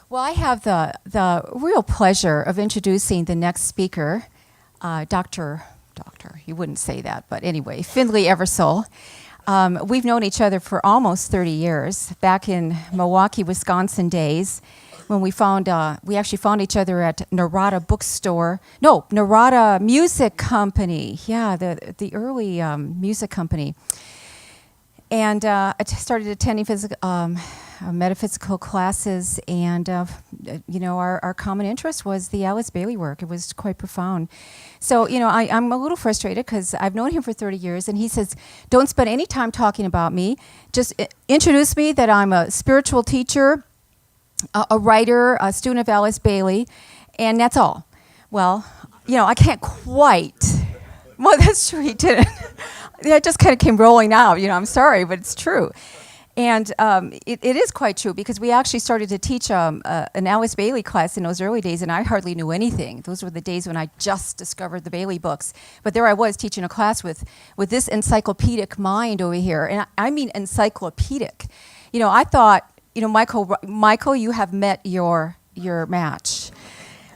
Well, I have the real pleasure of introducing the next speaker, Doctor, you wouldn't say that, but anyway, Finley Eversole. We've known each other for almost 30 years, back in Milwaukee, Wisconsin days, when we actually found each other at Narada Music Company. Yeah, the early music company. And I started attending metaphysical classes, and our common interest was the Alice Bailey work. It was quite profound. So I'm a little frustrated because I've known him for 30 years, and he says, "Don't spend any time talking about me. Just introduce me that I'm a spiritual teacher, a writer, a student of Alice Bailey, and that's all." Well, I can't quite. Well, that's true. He didn't. That just kind of came rolling out. I'm sorry, but it's true. And it is quite true, because we actually started to teach an Alice Bailey class in those early days, and I hardly knew anything. Those were the days when I just discovered the Bailey books. But there I was teaching a class with this encyclopedic mind over here, and I mean encyclopedic. I thought, Michael, you have met your match.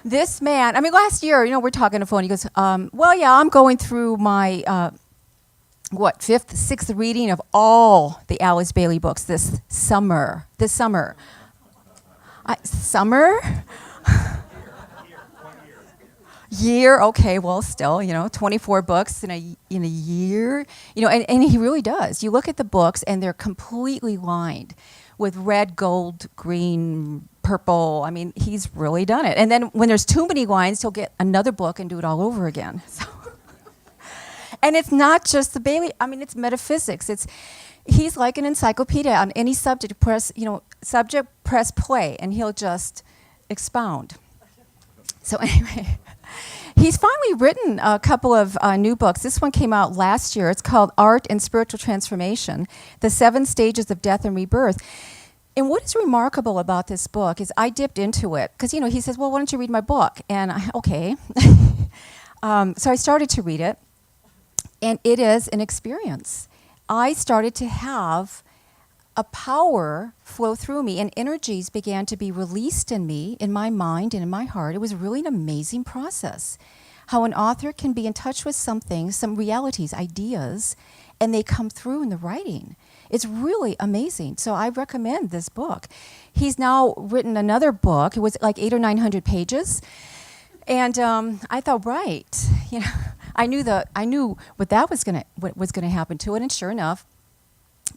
This man, last year, we're talking on the phone. He goes, well, yeah, I'm going through my fifth, sixth reading of all the Alice Bailey books this summer. Summer? Year, okay, well, still, 24 books in a year. And he really does. You look at the books, and they're completely lined with red, gold, green, purple. He's really done it. And then when there's too many lines, he'll get another book and do it all over again. So. And it's not just the Bailey. It's metaphysics. He's like an encyclopedia on any subject. Press play, and he'll just expound. So anyway, he's finally written a couple of new books. This one came out last year. It's called Art and Spiritual Transformation: The 7 Stages of Death and Rebirth. And what is remarkable about this book is I dipped into it because, he says, well, why don't you read my book? And okay. So I started to read it. And it is an experience. I started to have a power flow through me, and energies began to be released in me, in my mind and in my heart. It was really an amazing process. How an author can be in touch with something, some realities, ideas, and they come through in the writing. It's really amazing. So I recommend this book. He's now written another book. It was like 800 or 900 pages. And I thought, right, I knew what was gonna happen to it, and sure enough,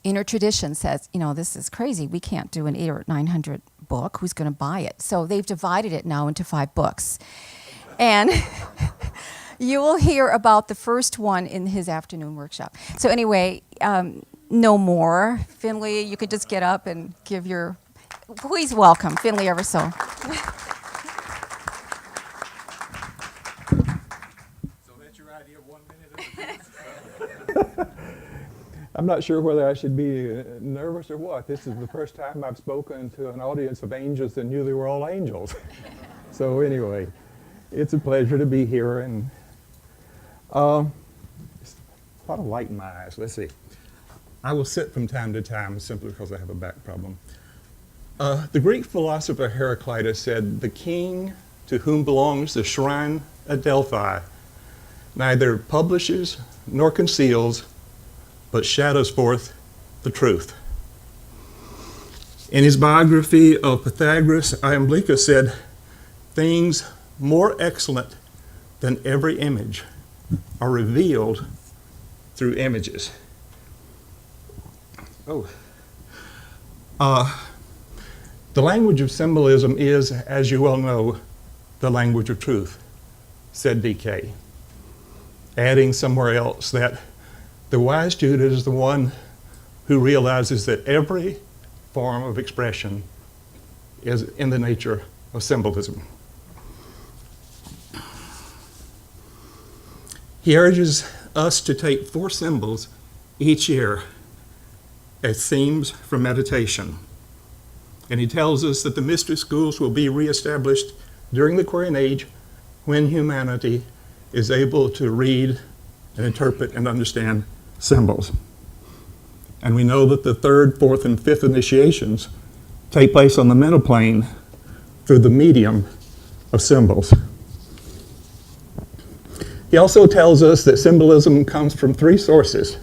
inner tradition says, this is crazy. We can't do an 800 or 900 book. Who's gonna buy it? So they've divided it now into 5 books, and you will hear about the first one in his afternoon workshop. So anyway, no more. Finley, you could just get up and give your. Please welcome Finley Eversole. I'm not sure whether I should be nervous or what. This is the first time I've spoken to an audience of angels that knew they were all angels. So anyway, it's a pleasure to be here, and it's a lot of light in my eyes. Let's see. I will sit from time to time simply because I have a back problem. The Greek philosopher Heraclitus said, "The king to whom belongs the shrine at Delphi neither publishes nor conceals, but shadows forth the truth." In his biography of Pythagoras, Iamblichus said, "Things more excellent than every image are revealed through images." The language of symbolism is, as you well know, the language of truth, said DK, adding somewhere else that the wise student is the one who realizes that every form of expression is in the nature of symbolism. He urges us to take 4 symbols each year as themes for meditation. And he tells us that the mystery schools will be reestablished during the Aquarian Age, when humanity is able to read and interpret and understand symbols. And we know that the 3rd, 4th, and 5th initiations take place on the mental plane, through the medium of symbols. He also tells us that symbolism comes from three sources: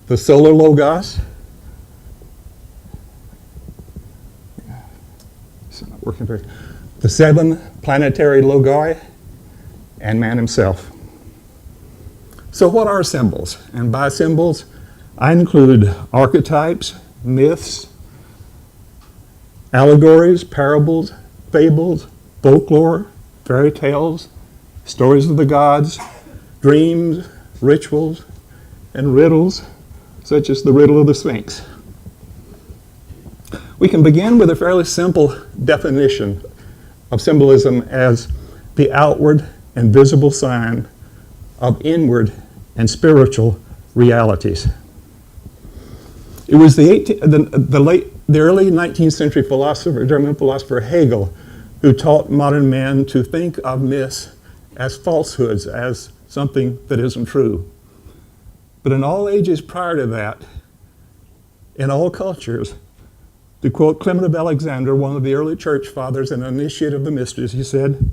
the solar logos, it's not working very, the seven planetary logi, and man himself. So what are symbols? And by symbols, I include archetypes, myths, allegories, parables, fables, folklore, fairy tales, stories of the gods, dreams, rituals, and riddles, such as the riddle of the Sphinx. We can begin with a fairly simple definition of symbolism as the outward and visible sign of inward and spiritual realities. It was the early 19th century German philosopher Hegel, who taught modern men to think of myths as falsehoods, as something that isn't true. But in all ages prior to that, in all cultures, to quote Clement of Alexander, one of the early church fathers and initiate of the mysteries, he said,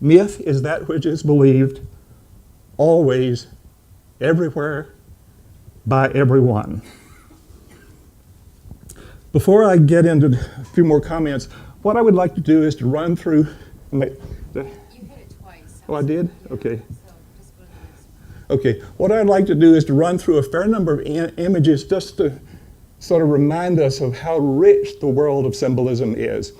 "Myth is that which is believed always, everywhere, by everyone." Before I get into a few more comments, what I would like to do is to run through. You hit it twice. Oh, I did? Okay. So just go to the next one. Okay. What I'd like to do is to run through a fair number of images just to sort of remind us of how rich the world of symbolism is.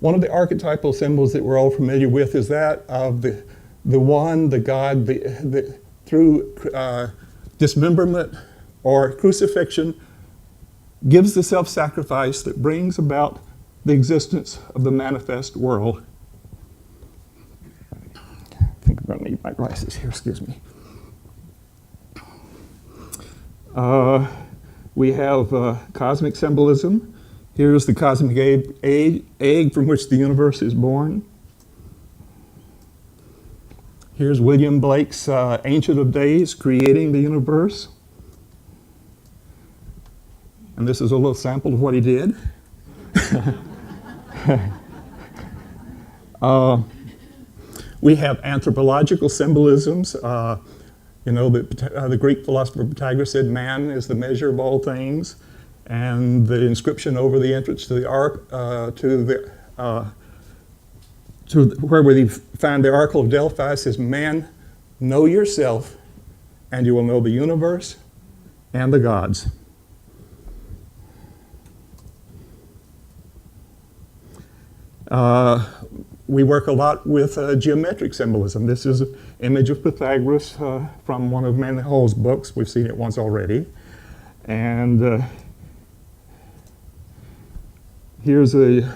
One of the archetypal symbols that we're all familiar with is that of the one, the God, through dismemberment or crucifixion, gives the self-sacrifice that brings about the existence of the manifest world. I think I'm going to need my glasses here, excuse me. We have cosmic symbolism. Here's the cosmic egg from which the universe is born. Here's William Blake's Ancient of Days, creating the universe. And this is a little sample of what he did. We have anthropological symbolisms. The Greek philosopher Pythagoras said man is the measure of all things. And the inscription over the entrance to the ark, where we find the Oracle of Delphi says, "Man, know yourself, and you will know the universe and the gods." We work a lot with geometric symbolism. This is an image of Pythagoras from one of Manly Hall's books. We've seen it once already. And here's a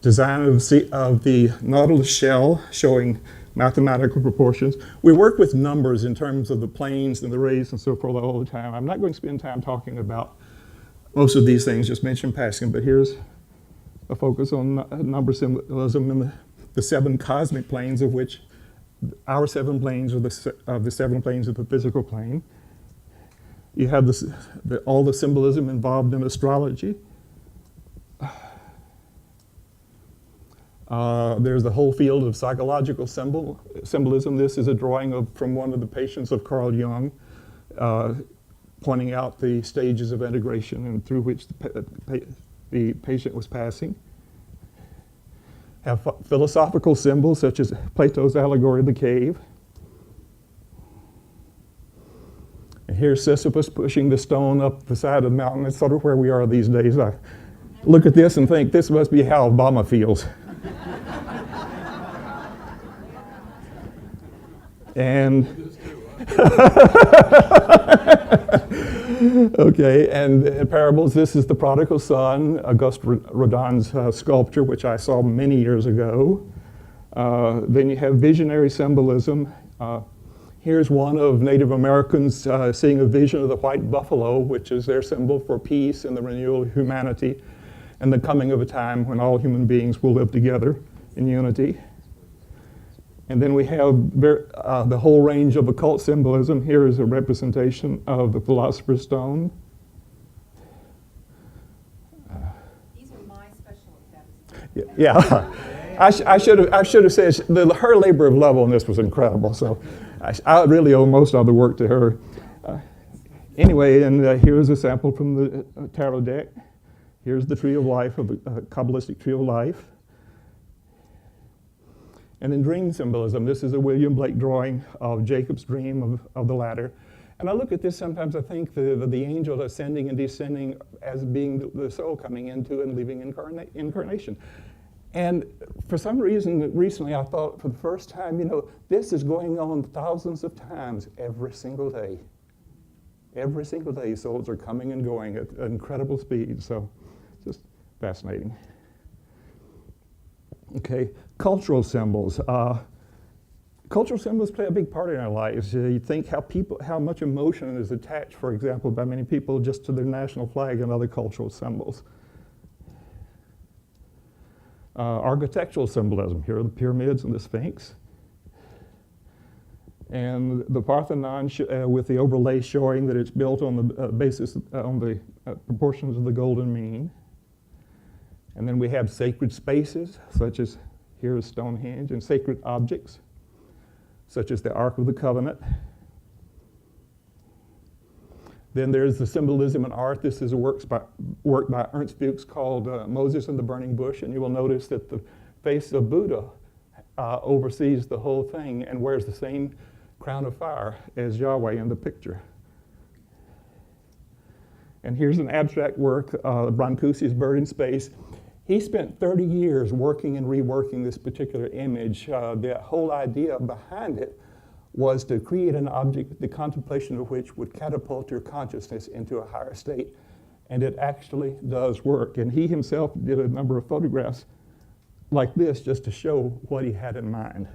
design of the Nautilus shell showing mathematical proportions. We work with numbers in terms of the planes and the rays and so forth all the time. I'm not going to spend time talking about most of these things, just mention passing, but here's a focus on number symbolism in the seven cosmic planes, of which our seven planes are the seven planes of the physical plane. You have all the symbolism involved in astrology. There's the whole field of psychological symbolism. This is a drawing from one of the patients of Carl Jung, pointing out the stages of integration and through which the patient was passing. Have philosophical symbols such as Plato's allegory of the cave. And here's Sisyphus pushing the stone up the side of the mountain. That's sort of where we are these days. I look at this and think this must be how Obama feels. And okay, and parables, this is the prodigal son, Auguste Rodin's sculpture, which I saw many years ago. Then you have visionary symbolism. Here's one of Native Americans seeing a vision of the white buffalo, which is their symbol for peace and the renewal of humanity and the coming of a time when all human beings will live together in unity. And then we have the whole range of occult symbolism. Here is a representation of the Philosopher's Stone. These are my special effects. Yeah. I should have said her labor of love on this was incredible. So I really owe most of the work to her. Anyway, and here's a sample from the tarot deck. Here's the tree of life, of the Kabbalistic tree of life. And then dream symbolism. This is a William Blake drawing of Jacob's dream of the ladder. And I look at this sometimes, I think the angel ascending and descending as being the soul coming into and leaving incarnation. And for some reason, recently I thought for the first time, this is going on thousands of times every single day. Every single day, souls are coming and going at incredible speed. So just fascinating. Okay, cultural symbols. Cultural symbols play a big part in our lives. You think how much emotion is attached, for example, by many people just to their national flag and other cultural symbols. Architectural symbolism. Here are the pyramids and the Sphinx. And the Parthenon with the overlay showing that it's built on the basis, on the proportions of the golden mean. And then we have sacred spaces, such as here is Stonehenge, and sacred objects, such as the Ark of the Covenant. Then there's the symbolism in art. This is a work by Ernst Fuchs called Moses and the Burning Bush, and you will notice that the face of Buddha oversees the whole thing and wears the same crown of fire as Yahweh in the picture. And here's an abstract work, Brancusi's Bird in Space. He spent 30 years working and reworking this particular image. The whole idea behind it was to create an object, the contemplation of which would catapult your consciousness into a higher state. And it actually does work. And he himself did a number of photographs like this just to show what he had in mind.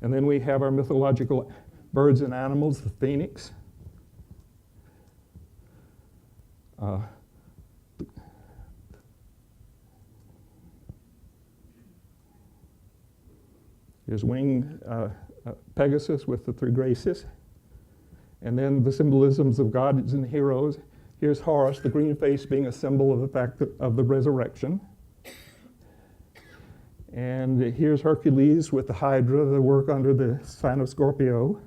And then we have our mythological birds and animals, the phoenix. Here's winged Pegasus with the three graces. And then the symbolisms of gods and heroes. Here's Horus, the green face, being a symbol of the fact of the resurrection. And here's Hercules with the Hydra, the work under the sign of Scorpio.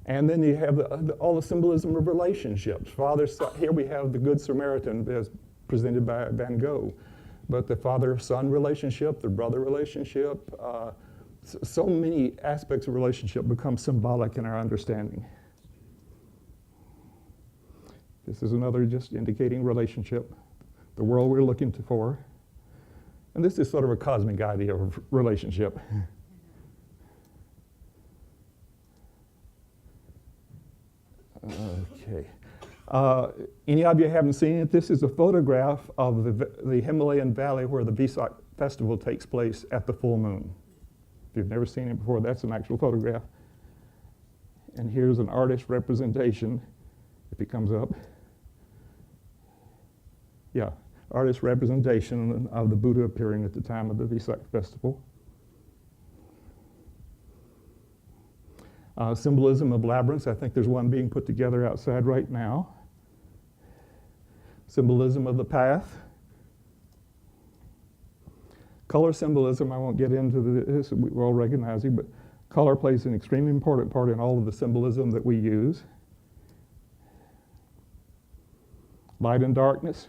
And then you have all the symbolism of relationships. Here we have the Good Samaritan as presented by Van Gogh. But the father-son relationship, the brother relationship, so many aspects of relationship become symbolic in our understanding. This is another just indicating relationship, the world we're looking for. And this is sort of a cosmic idea of relationship. Okay. Any of you haven't seen it? This is a photograph of the Himalayan valley where the Vesak festival takes place at the full moon. If you've never seen it before, that's an actual photograph. And here's an artist representation, if it comes up. Yeah, artist representation of the Buddha appearing at the time of the Vesak festival. Symbolism of labyrinths. I think there's one being put together outside right now. Symbolism of the path. Color symbolism, I won't get into this, we all recognize it, but color plays an extremely important part in all of the symbolism that we use. Light and darkness.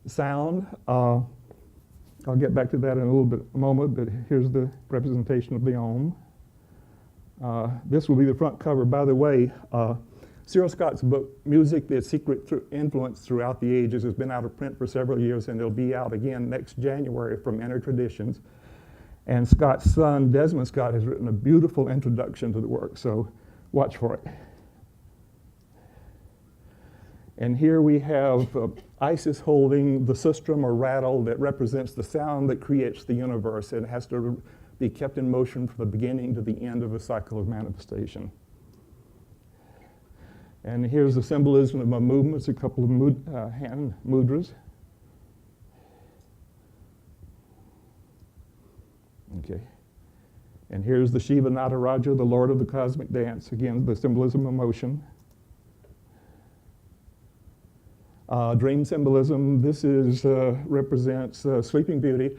Sound. I'll get back to that in a moment, but here's the representation of the Om. This will be the front cover. By the way, Cyril Scott's book, Music, The Secret Influence Throughout the Ages, has been out of print for several years, and it'll be out again next January from Inner Traditions. And Scott's son, Desmond Scott, has written a beautiful introduction to the work, so watch for it. And here we have Isis holding the sistrum or rattle that represents the sound that creates the universe. It has to be kept in motion from the beginning to the end of a cycle of manifestation. And here's the symbolism of my movements, a couple of hand mudras. Okay. And here's the Shiva Nataraja, the Lord of the Cosmic Dance. Again, the symbolism of motion. Dream symbolism, this is represents Sleeping Beauty.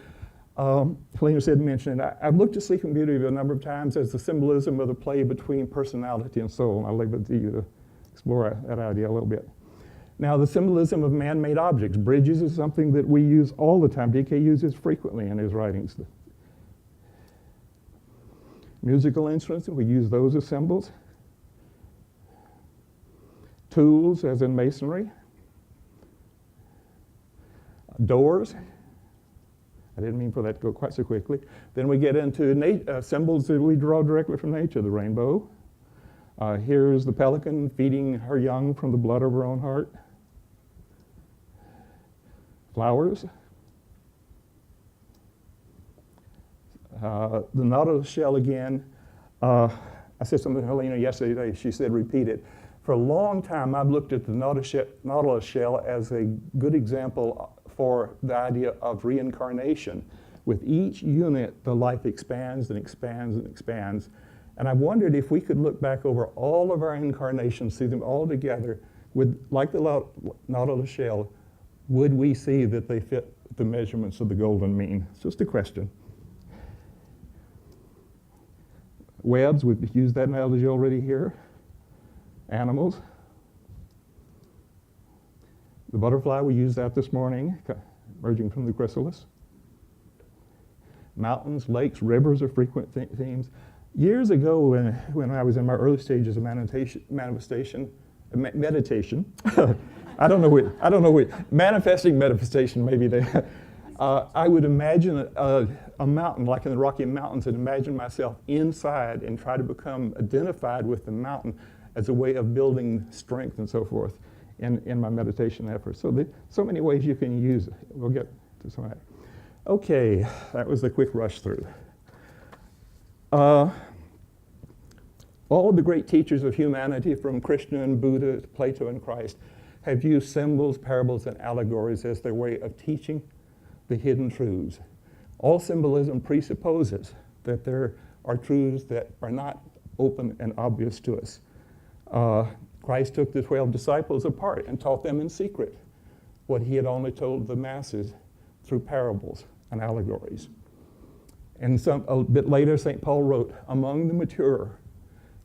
Helena said mentioned it. I've looked at Sleeping Beauty a number of times as the symbolism of the play between personality and soul, and I'll leave it to you to explore that idea a little bit. Now, the symbolism of man-made objects. Bridges is something that we use all the time. DK uses frequently in his writings. Musical instruments, we use those as symbols. Tools, as in masonry. Doors. I didn't mean for that to go quite so quickly. Then we get into symbols that we draw directly from nature, the rainbow. Here's the pelican feeding her young from the blood of her own heart. Flowers. The nautilus shell again. I said something to Helena yesterday. She said, repeat it. For a long time, I've looked at the nautilus shell as a good example for the idea of reincarnation. With each unit, the life expands and expands and expands. And I wondered if we could look back over all of our incarnations, see them all together, like the nautilus shell, would we see that they fit the measurements of the golden mean? It's just a question. Webs, we've used that analogy already here. Animals. The butterfly, we used that this morning, emerging from the chrysalis. Mountains, lakes, rivers are frequent themes. Years ago, when I was in my early stages of meditation, I don't know what, manifesting manifestation, maybe there. I would imagine a mountain, like in the Rocky Mountains, and imagine myself inside and try to become identified with the mountain as a way of building strength and so forth in my meditation efforts. So so many ways you can use it. We'll get to some of that. Okay, that was the quick rush through. All of the great teachers of humanity, from Krishna and Buddha to Plato and Christ, have used symbols, parables, and allegories as their way of teaching the hidden truths. All symbolism presupposes that there are truths that are not open and obvious to us. Christ took the 12 disciples apart and taught them in secret what he had only told the masses through parables and allegories. And a bit later, St. Paul wrote, "Among the mature,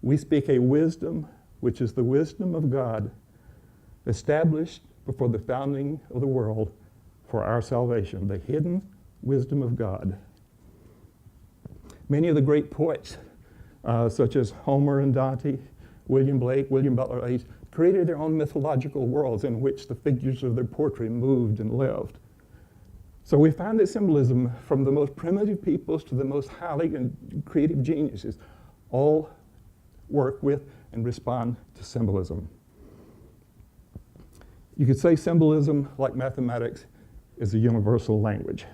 we speak a wisdom which is the wisdom of God, established before the founding of the world for our salvation," the hidden wisdom of God. Many of the great poets, such as Homer and Dante, William Blake, William Butler Yeats, created their own mythological worlds in which the figures of their poetry moved and lived. So we find that symbolism, from the most primitive peoples to the most highly and creative geniuses, all work with and respond to symbolism. You could say symbolism, like mathematics, is a universal language.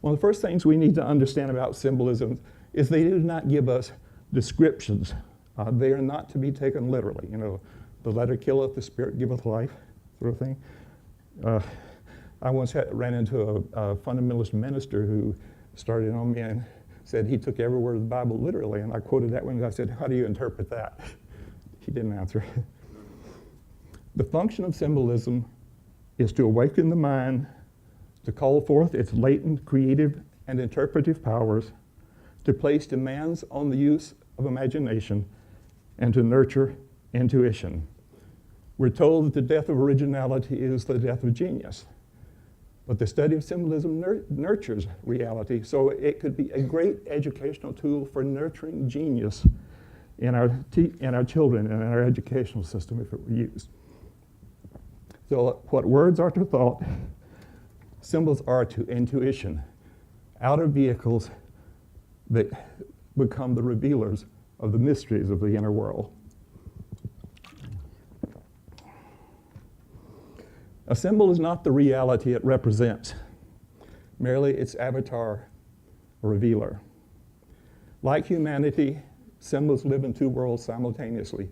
One of the first things we need to understand about symbolism is they do not give us descriptions. They are not to be taken literally. You know, the letter killeth, the spirit giveth life, sort of thing. I once ran into a fundamentalist minister who started on me and said he took every word of the Bible literally, and I quoted that one and I said, "How do you interpret that?" He didn't answer. The function of symbolism is to awaken the mind, to call forth its latent creative and interpretive powers, to place demands on the use of imagination, and to nurture intuition. We're told that the death of originality is the death of genius. But the study of symbolism nurtures reality, so it could be a great educational tool for nurturing genius in our children and in our educational system if it were used. So what words are to thought, symbols are to intuition, outer vehicles that become the revealers of the mysteries of the inner world. A symbol is not the reality it represents, merely its avatar or revealer. Like humanity, symbols live in two worlds simultaneously,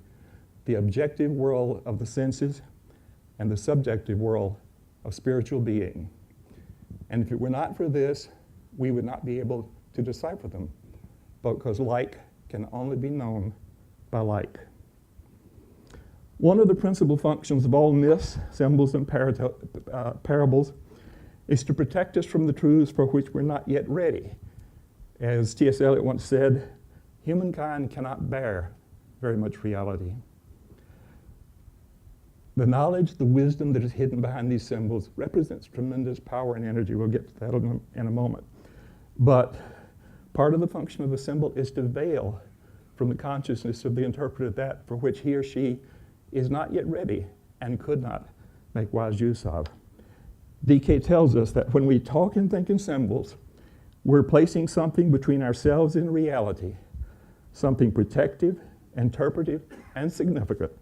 the objective world of the senses and the subjective world of spiritual being. And if it were not for this, we would not be able to decipher them, because like can only be known by like. One of the principal functions of all myths, symbols, and parables is to protect us from the truths for which we're not yet ready. As T.S. Eliot once said, humankind cannot bear very much reality. The knowledge, the wisdom that is hidden behind these symbols represents tremendous power and energy. We'll get to that in a moment. But part of the function of a symbol is to veil from the consciousness of the interpreter that for which he or she is not yet ready and could not make wise use of. DK tells us that when we talk and think in symbols, we're placing something between ourselves and reality, something protective, interpretive, and significant,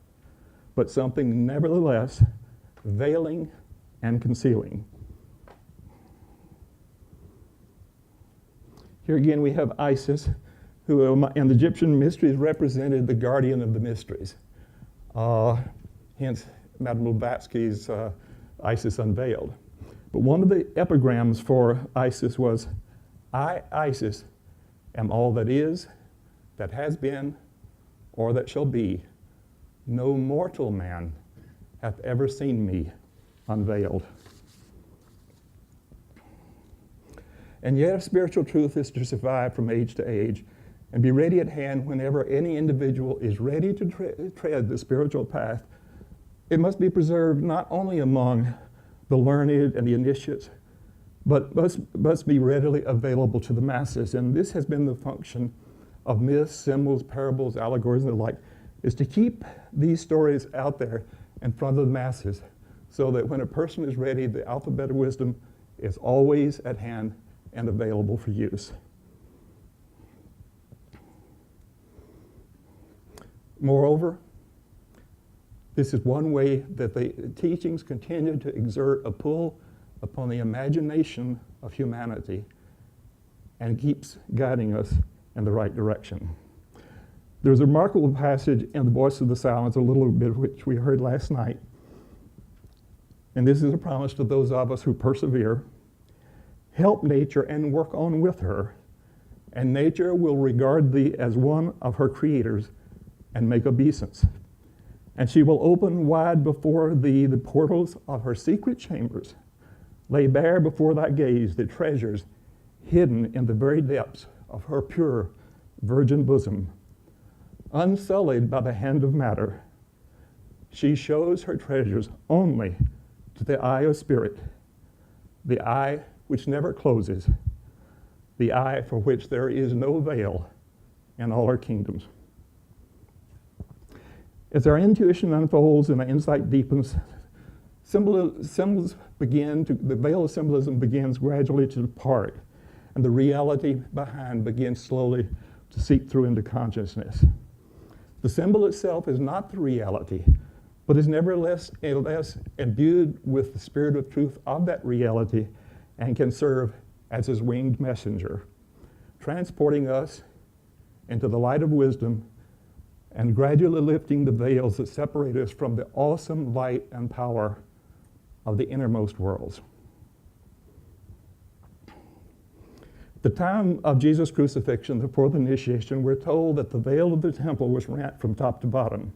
but something nevertheless veiling and concealing. Here again we have Isis, who in the Egyptian mysteries represented the guardian of the mysteries. Hence Madame Blavatsky's Isis Unveiled. But one of the epigrams for Isis was, I, Isis, am all that is, that has been, or that shall be. No mortal man hath ever seen me unveiled. And yet if spiritual truth is to survive from age to age and be ready at hand whenever any individual is ready to tread the spiritual path, it must be preserved not only among the learned and the initiates, but must be readily available to the masses. And this has been the function of myths, symbols, parables, allegories, and the like, is to keep these stories out there in front of the masses so that when a person is ready, the alphabet of wisdom is always at hand and available for use. Moreover, this is one way that the teachings continue to exert a pull upon the imagination of humanity and keeps guiding us in the right direction. There's a remarkable passage in The Voice of the Silence, a little bit of which we heard last night. And this is a promise to those of us who persevere. Help nature and work on with her, and nature will regard thee as one of her creators and make obeisance. And she will open wide before thee the portals of her secret chambers, lay bare before thy gaze the treasures hidden in the very depths of her pure virgin bosom. Unsullied by the hand of matter, she shows her treasures only to the eye of spirit, the eye which never closes, the eye for which there is no veil in all her kingdoms. As our intuition unfolds and our insight deepens, the veil of symbolism begins gradually to depart, and the reality behind begins slowly to seep through into consciousness. The symbol itself is not the reality, but is nevertheless imbued with the spirit of truth of that reality and can serve as his winged messenger, transporting us into the light of wisdom and gradually lifting the veils that separate us from the awesome light and power of the innermost worlds. At the time of Jesus' crucifixion, the fourth initiation, we're told that the veil of the temple was rent from top to bottom.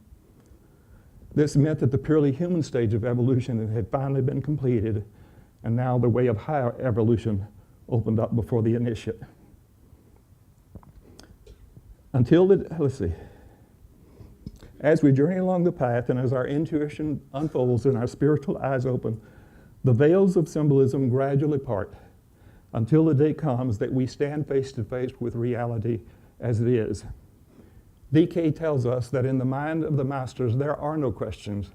This meant that the purely human stage of evolution had finally been completed, and now the way of higher evolution opened up before the initiate. As we journey along the path and as our intuition unfolds and our spiritual eyes open, the veils of symbolism gradually part until the day comes that we stand face to face with reality as it is. DK tells us that in the mind of the masters there are no questions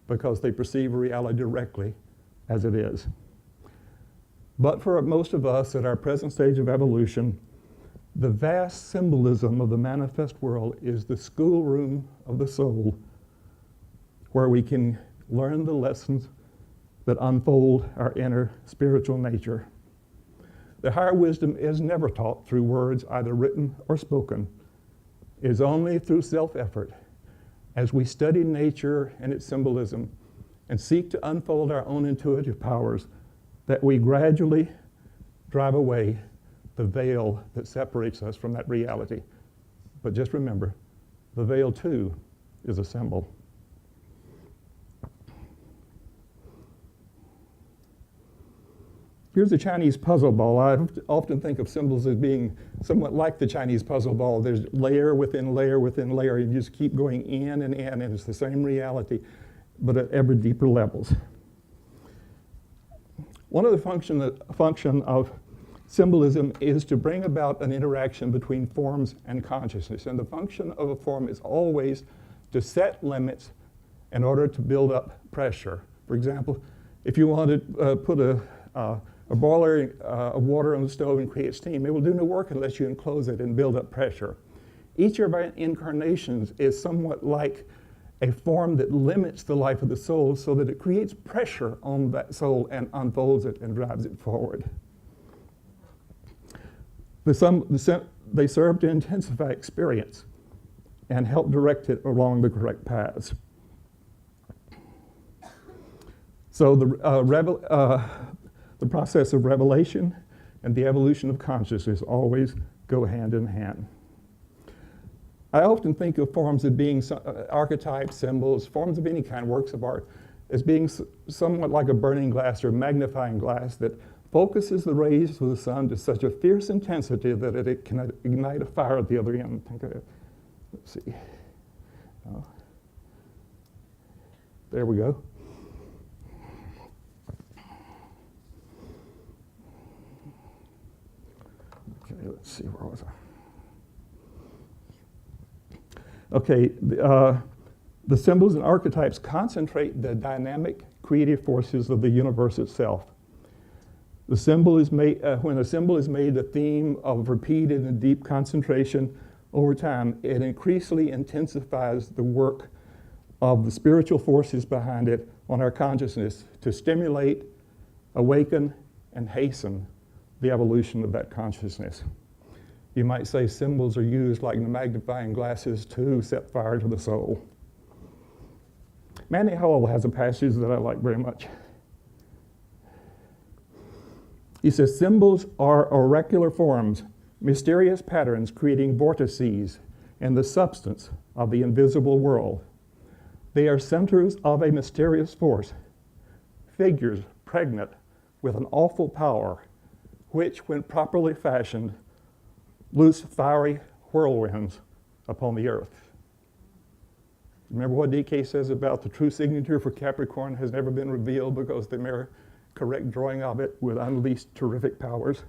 because they perceive reality directly as it is. But for most of us at our present stage of evolution, the vast symbolism of the manifest world is the schoolroom of the soul, where we can learn the lessons that unfold our inner spiritual nature. The higher wisdom is never taught through words either written or spoken. It is only through self-effort, as we study nature and its symbolism and seek to unfold our own intuitive powers, that we gradually drive away the veil that separates us from that reality. But just remember, the veil too is a symbol. Here's a Chinese puzzle ball. I often think of symbols as being somewhat like the Chinese puzzle ball. There's layer within layer within layer. You just keep going in, and it's the same reality, but at ever deeper levels. One of the function of symbolism is to bring about an interaction between forms and consciousness. And the function of a form is always to set limits in order to build up pressure. For example, if you want to put a boiler of water on the stove and create steam, it will do no work unless you enclose it and build up pressure. Each of our incarnations is somewhat like a form that limits the life of the soul so that it creates pressure on that soul and unfolds it and drives it forward. They serve to intensify experience and help direct it along the correct paths. So the process of revelation and the evolution of consciousness always go hand in hand. I often think of forms as being archetypes, symbols, forms of any kind, works of art, as being somewhat like a burning glass or magnifying glass that focuses the rays of the sun to such a fierce intensity that it can ignite a fire at the other end. Think of it. Let's see. There we go. Okay, let's see, where was I? Okay, the symbols and archetypes concentrate the dynamic, creative forces of the universe itself. The symbol is made, when a symbol is made a theme of repeated and deep concentration over time, it increasingly intensifies the work of the spiritual forces behind it on our consciousness to stimulate, awaken, and hasten the evolution of that consciousness. You might say symbols are used like magnifying glasses to set fire to the soul. Manny Howell has a passage that I like very much. He says, symbols are oracular forms, mysterious patterns creating vortices in the substance of the invisible world. They are centers of a mysterious force, figures pregnant with an awful power, which, when properly fashioned, loose fiery whirlwinds upon the earth. Remember what DK says about the true signature for Capricorn has never been revealed because the mere correct drawing of it would unleash terrific powers.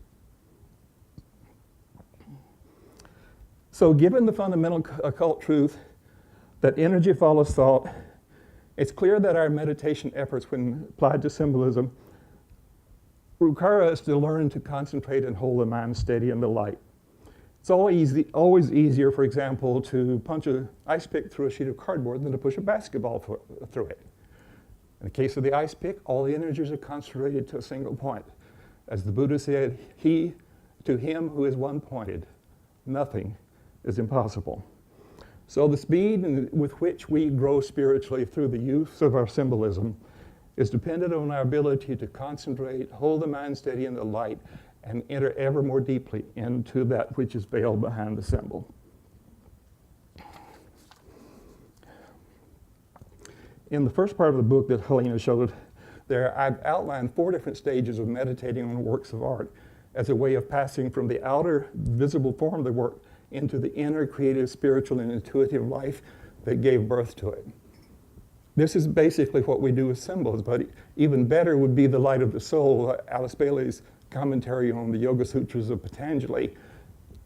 So given the fundamental occult truth that energy follows thought, it's clear that our meditation efforts, when applied to symbolism, require us to learn to concentrate and hold the mind steady in the light. It's always easier, for example, to punch an ice pick through a sheet of cardboard than to push a basketball through it. In the case of the ice pick, all the energies are concentrated to a single point. As the Buddha said, to him who is one-pointed, nothing is impossible. So the speed with which we grow spiritually through the use of our symbolism is dependent on our ability to concentrate, hold the mind steady in the light, and enter ever more deeply into that which is veiled behind the symbol. In the first part of the book that Helena showed, I've outlined 4 different stages of meditating on works of art as a way of passing from the outer visible form of the work into the inner creative, spiritual, and intuitive life that gave birth to it. This is basically what we do with symbols, but even better would be the light of the soul. Alice Bailey's commentary on the Yoga Sutras of Patanjali.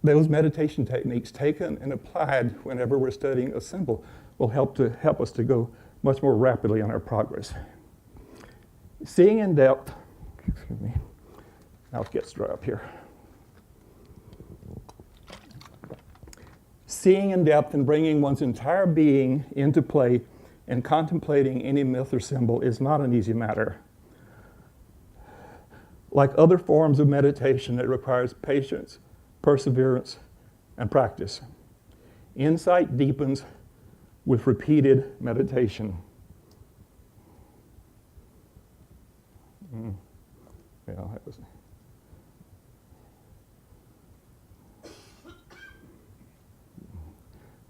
Those meditation techniques taken and applied whenever we're studying a symbol will help us to go much more rapidly on our progress. Seeing in depth, excuse me, now it gets dry up here. Seeing in depth and bringing one's entire being into play and contemplating any myth or symbol is not an easy matter. Like other forms of meditation, it requires patience, perseverance, and practice. Insight deepens with repeated meditation. Yeah, that was.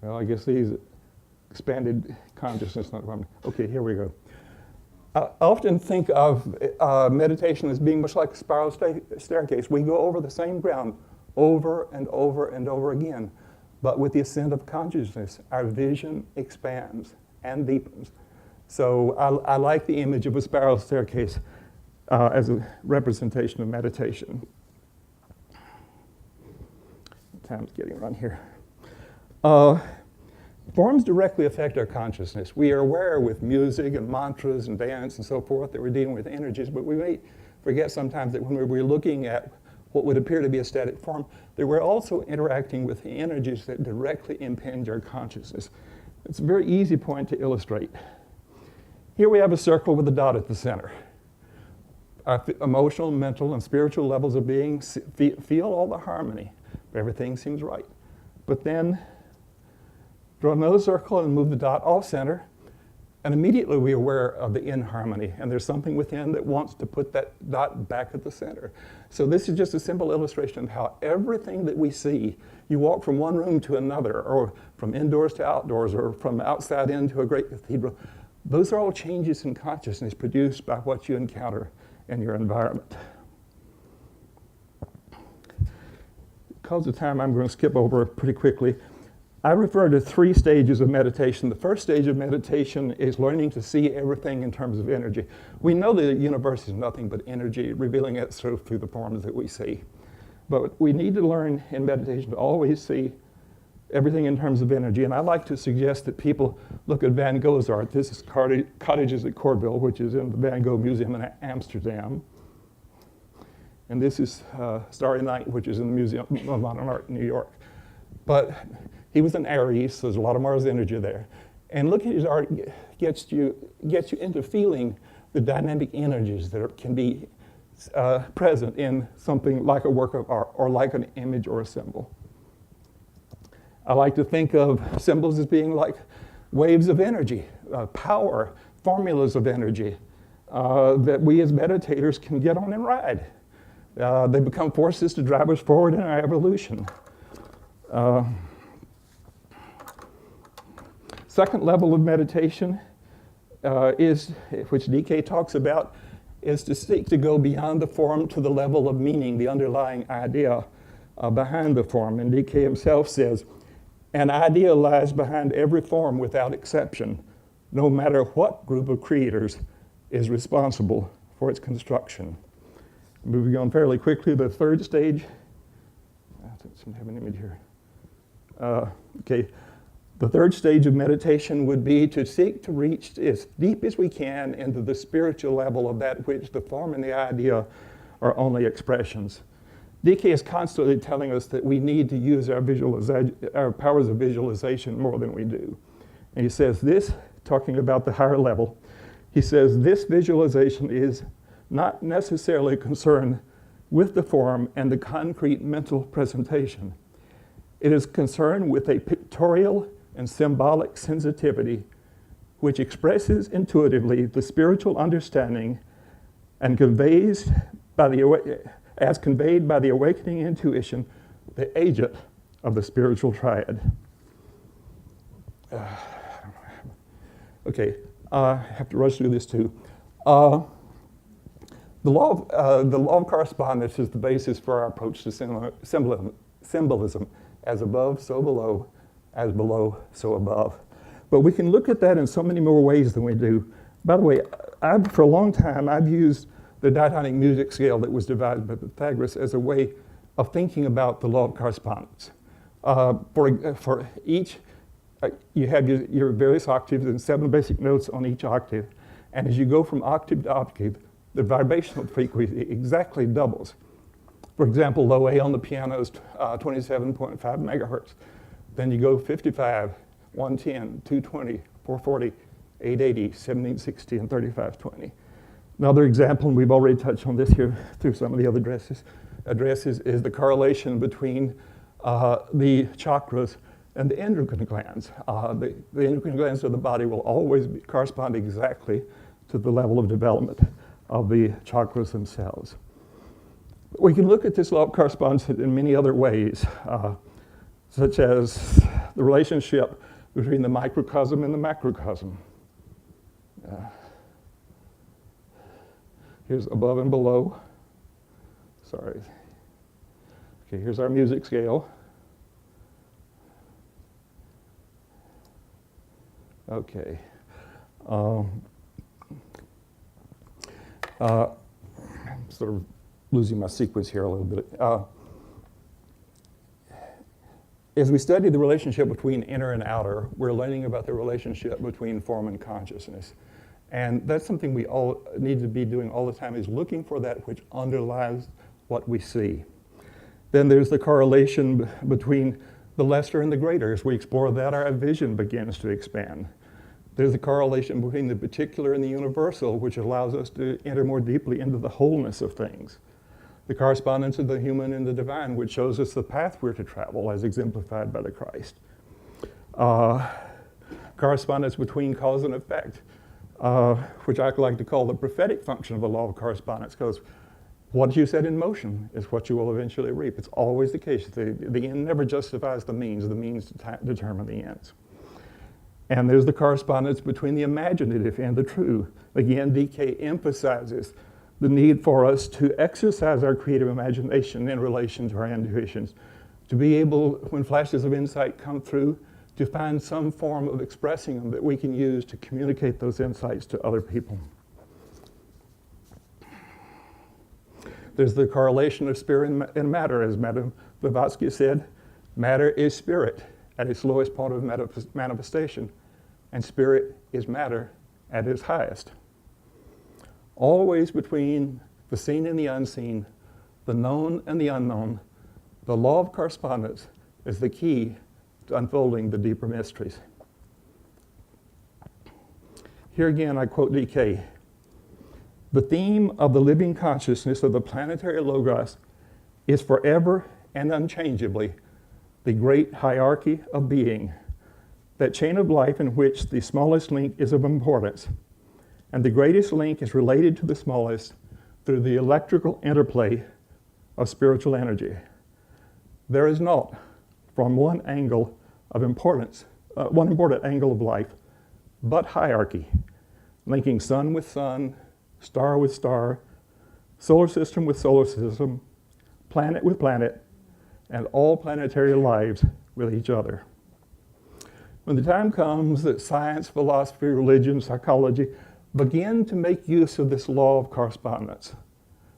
Well, I guess these expanded consciousness. Okay, here we go. I often think of meditation as being much like a spiral staircase. We go over the same ground over and over and over again. But with the ascent of consciousness, our vision expands and deepens. So I like the image of a spiral staircase as a representation of meditation. Time's getting run here. Forms directly affect our consciousness. We are aware with music and mantras and dance and so forth that we're dealing with energies, but we may forget sometimes that when we're looking at what would appear to be a static form, that we're also interacting with the energies that directly impinge our consciousness. It's a very easy point to illustrate. Here we have a circle with a dot at the center. Our emotional, mental, and spiritual levels of being feel all the harmony. Everything seems right. But then draw another circle and move the dot off center, and immediately we're aware of the inharmony, and there's something within that wants to put that dot back at the center. So this is just a simple illustration of how everything that we see, you walk from one room to another, or from indoors to outdoors, or from outside into a great cathedral. Those are all changes in consciousness produced by what you encounter in your environment. Because of time, I'm going to skip over pretty quickly. I refer to 3 stages of meditation. The first stage of meditation is learning to see everything in terms of energy. We know that the universe is nothing but energy, revealing itself through the forms that we see. But we need to learn in meditation to always see everything in terms of energy. And I like to suggest that people look at Van Gogh's art. This is Cottages at Courtville, which is in the Van Gogh Museum in Amsterdam. And this is Starry Night, which is in the Museum of Modern Art in New York. But he was an Aries, so there's a lot of Mars energy there. And looking at his art gets you into feeling the dynamic energies that can be present in something like a work of art or like an image or a symbol. I like to think of symbols as being like waves of energy, power, formulas of energy that we as meditators can get on and ride. They become forces to drive us forward in our evolution. Second level of meditation is, which DK talks about, is to seek to go beyond the form to the level of meaning, the underlying idea behind the form. And DK himself says, an idea lies behind every form without exception, no matter what group of creators is responsible for its construction. Moving on fairly quickly, the third stage. I don't have an image here. Okay. The third stage of meditation would be to seek to reach as deep as we can into the spiritual level of that which the form and the idea are only expressions. DK is constantly telling us that we need to use our powers of visualization more than we do. And he says this, talking about the higher level, he says this visualization is not necessarily concerned with the form and the concrete mental presentation. It is concerned with a pictorial and symbolic sensitivity which expresses intuitively the spiritual understanding and conveys as conveyed by the awakening intuition, the agent of the spiritual triad. Okay, I have to rush through this too. The law of correspondence is the basis for our approach to symbolism. As above, so below. As below, so above. But we can look at that in so many more ways than we do. By the way, for a long time, I've used the diatonic music scale that was devised by Pythagoras as a way of thinking about the law of correspondence. For each, you have your various octaves and 7 basic notes on each octave. And as you go from octave to octave, the vibrational frequency exactly doubles. For example, low A on the piano is 27.5 megahertz. Then you go 55, 110, 220, 440, 880, 1760, and 3520. Another example, and we've already touched on this here through some of the other addresses is the correlation between the chakras and the endocrine glands. The endocrine glands of the body will always correspond exactly to the level of development of the chakras themselves. We can look at this law of correspondence in many other ways, such as the relationship between the microcosm and the macrocosm. Here's above and below. Sorry. Okay, here's our music scale. Okay. I'm sort of losing my sequence here a little bit. As we study the relationship between inner and outer, we're learning about the relationship between form and consciousness. And that's something we all need to be doing all the time, is looking for that which underlies what we see. Then there's the correlation between the lesser and the greater. As we explore that, our vision begins to expand. There's the correlation between the particular and the universal, which allows us to enter more deeply into the wholeness of things. The correspondence of the human and the divine, which shows us the path we're to travel, as exemplified by the Christ. Correspondence between cause and effect, which I like to call the prophetic function of the law of correspondence, because what you set in motion is what you will eventually reap. It's always the case. The end never justifies the means determine the ends. And there's the correspondence between the imaginative and the true. Again, DK emphasizes the need for us to exercise our creative imagination in relation to our intuitions, to be able, when flashes of insight come through, to find some form of expressing them that we can use to communicate those insights to other people. There's the correlation of spirit and matter, as Madame Blavatsky said. Matter is spirit at its lowest point of manifestation, and spirit is matter at its highest. Always between the seen and the unseen, the known and the unknown, the law of correspondence is the key to unfolding the deeper mysteries. Here again, I quote DK. The theme of the living consciousness of the planetary logos is forever and unchangeably the great hierarchy of being, that chain of life in which the smallest link is of importance, and the greatest link is related to the smallest through the electrical interplay of spiritual energy. There is not, from one angle of importance, one important angle of life, but hierarchy, linking sun with sun, star with star, solar system with solar system, planet with planet, and all planetary lives with each other. When the time comes that science, philosophy, religion, psychology begin to make use of this law of correspondence,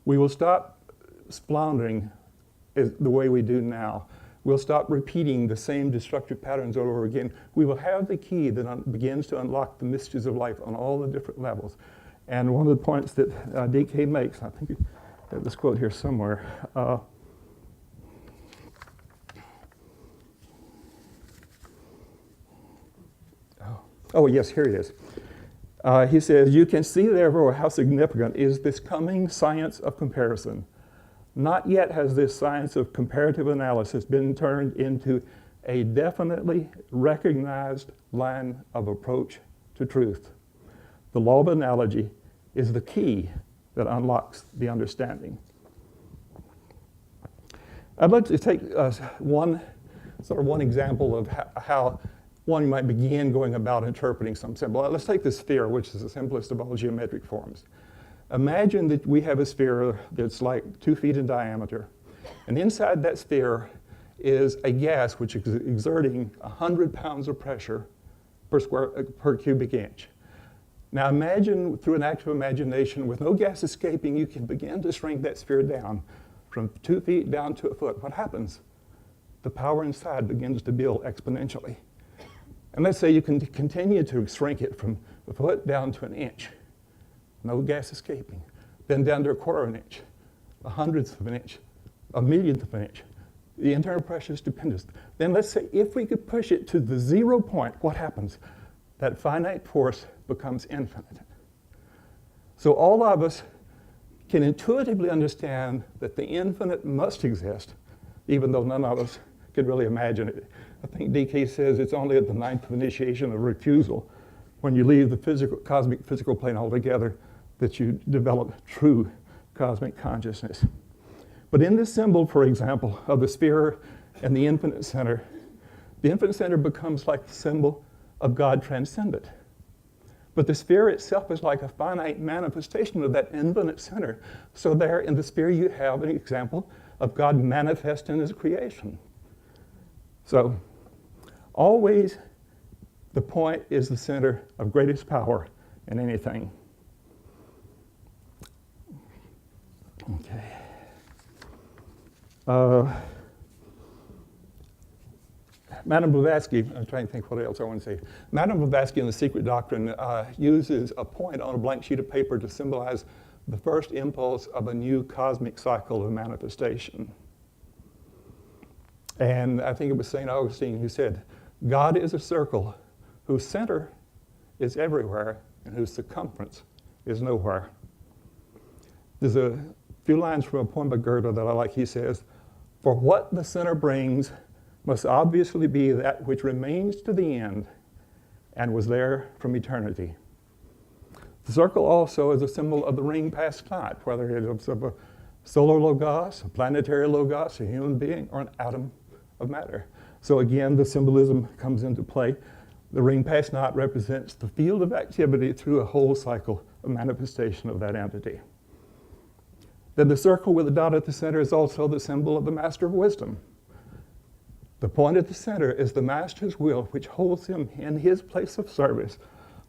we will stop floundering the way we do now. We'll stop repeating the same destructive patterns over again. We will have the key that begins to unlock the mysteries of life on all the different levels. And one of the points that DK makes, I think I have this quote here somewhere. Oh, yes, here it is. He says, you can see therefore how significant is this coming science of comparison. Not yet has this science of comparative analysis been turned into a definitely recognized line of approach to truth. The law of analogy is the key that unlocks the understanding. I'd like to take one example of how one might begin going about interpreting some symbol. Let's take the sphere, which is the simplest of all geometric forms. Imagine that we have a sphere that's like 2 feet in diameter, and inside that sphere is a gas which is exerting 100 pounds of pressure per cubic inch. Now imagine, through an act of imagination, with no gas escaping, you can begin to shrink that sphere down from 2 feet down to a foot. What happens? The power inside begins to build exponentially. And let's say you can continue to shrink it from a foot down to an inch. No gas escaping. Then down to a quarter of an inch, a hundredth of an inch, a millionth of an inch. The internal pressure is stupendous. Then let's say if we could push it to the 0 point, what happens? That finite force becomes infinite. So all of us can intuitively understand that the infinite must exist, even though none of us could really imagine it. I think DK says it's only at the 9th initiation of refusal, when you leave the cosmic physical plane altogether, that you develop true cosmic consciousness. But in this symbol, for example, of the sphere and the infinite center becomes like the symbol of God transcendent. But the sphere itself is like a finite manifestation of that infinite center. So there in the sphere you have an example of God manifest in his creation. So always the point is the center of greatest power in anything. Okay. Madame Blavatsky, I'm trying to think what else I want to say. Madame Blavatsky in The Secret Doctrine uses a point on a blank sheet of paper to symbolize the first impulse of a new cosmic cycle of manifestation. And I think it was St. Augustine who said, God is a circle whose center is everywhere and whose circumference is nowhere. There's a few lines from a poem by Goethe that I like. He says, for what the center brings must obviously be that which remains to the end and was there from eternity. The circle also is a symbol of the ring past time, whether it is of a solar logos, a planetary logos, a human being, or an atom of matter. So again, the symbolism comes into play. The ring past night represents the field of activity through a whole cycle of manifestation of that entity. Then the circle with the dot at the center is also the symbol of the Master of Wisdom. The point at the center is the Master's will, which holds him in his place of service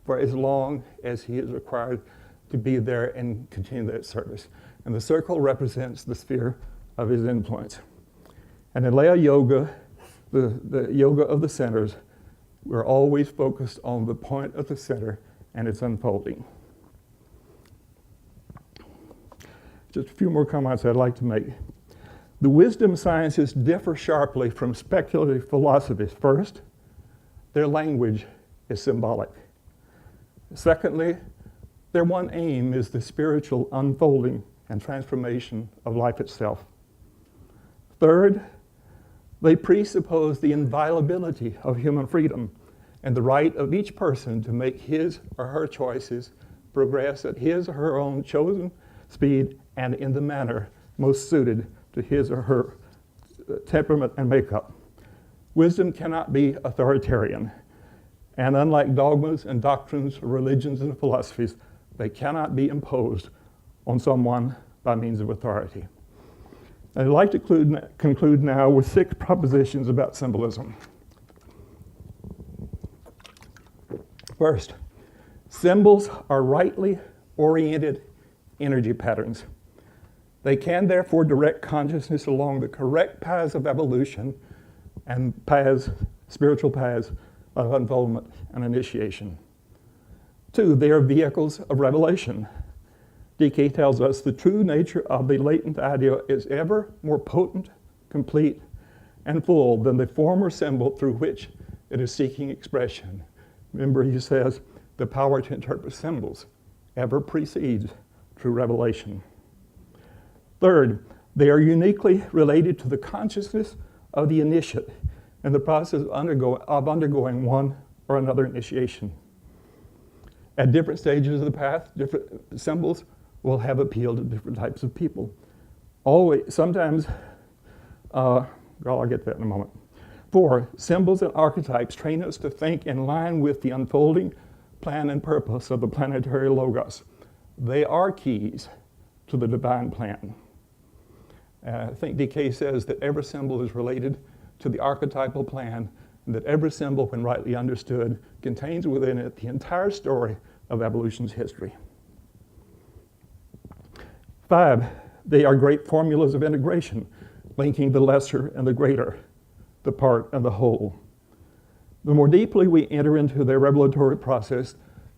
for as long as he is required to be there and continue that service. And the circle represents the sphere of his influence. And in Laya Yoga, the yoga of the centers, we're always focused on the point at the center and its unfolding. Just a few more comments I'd like to make. The wisdom sciences differ sharply from speculative philosophies. First, their language is symbolic. Secondly, their one aim is the spiritual unfolding and transformation of life itself. Third, they presuppose the inviolability of human freedom and the right of each person to make his or her choices, progress at his or her own chosen speed and in the manner most suited to his or her temperament and makeup. Wisdom cannot be authoritarian, and unlike dogmas and doctrines, religions and philosophies, they cannot be imposed on someone by means of authority. I'd like to conclude now with 6 propositions about symbolism. First, symbols are rightly oriented energy patterns. They can therefore direct consciousness along the correct paths of evolution and spiritual paths of unfoldment and initiation. 2, they are vehicles of revelation. DK tells us the true nature of the latent idea is ever more potent, complete, and full than the former symbol through which it is seeking expression. Remember, he says, the power to interpret symbols ever precedes true revelation. Third, they are uniquely related to the consciousness of the initiate in the process of undergoing one or another initiation. At different stages of the path, different symbols will have appeal to different types of people. Sometimes, I'll get to that in a moment. 4, symbols and archetypes train us to think in line with the unfolding plan and purpose of the planetary logos. They are keys to the divine plan. I think DK says that every symbol is related to the archetypal plan, and that every symbol, when rightly understood, contains within it the entire story of evolution's history. 5, they are great formulas of integration, linking the lesser and the greater, the part and the whole. The more deeply we enter into their revelatory process,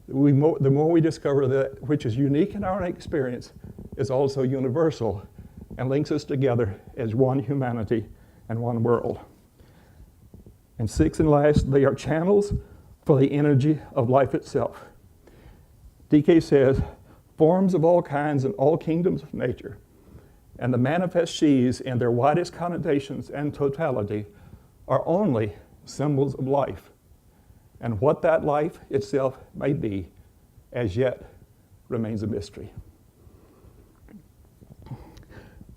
the more we discover that which is unique in our experience is also universal and links us together as one humanity and one world. And 6 and last, they are channels for the energy of life itself. DK says, forms of all kinds and all kingdoms of nature, and the manifest sheaths in their widest connotations and totality are only symbols of life, and what that life itself may be, as yet remains a mystery.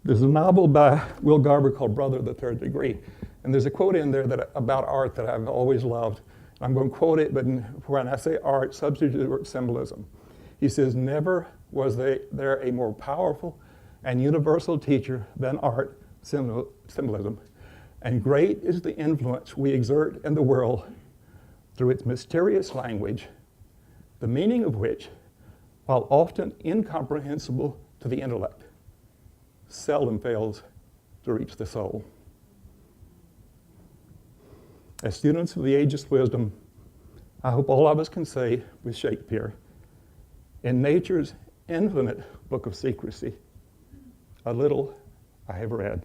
There's a novel by Will Garber called Brother of the Third Degree, and there's a quote in there about art that I've always loved, I'm going to quote it, but when I say art, substitute the word symbolism. He says, never was there a more powerful and universal teacher than art, symbolism, and great is the influence we exert in the world through its mysterious language, the meaning of which, while often incomprehensible to the intellect, seldom fails to reach the soul. As students of the ageless wisdom, I hope all of us can say with Shakespeare, in nature's infinite book of secrecy, a little I have read.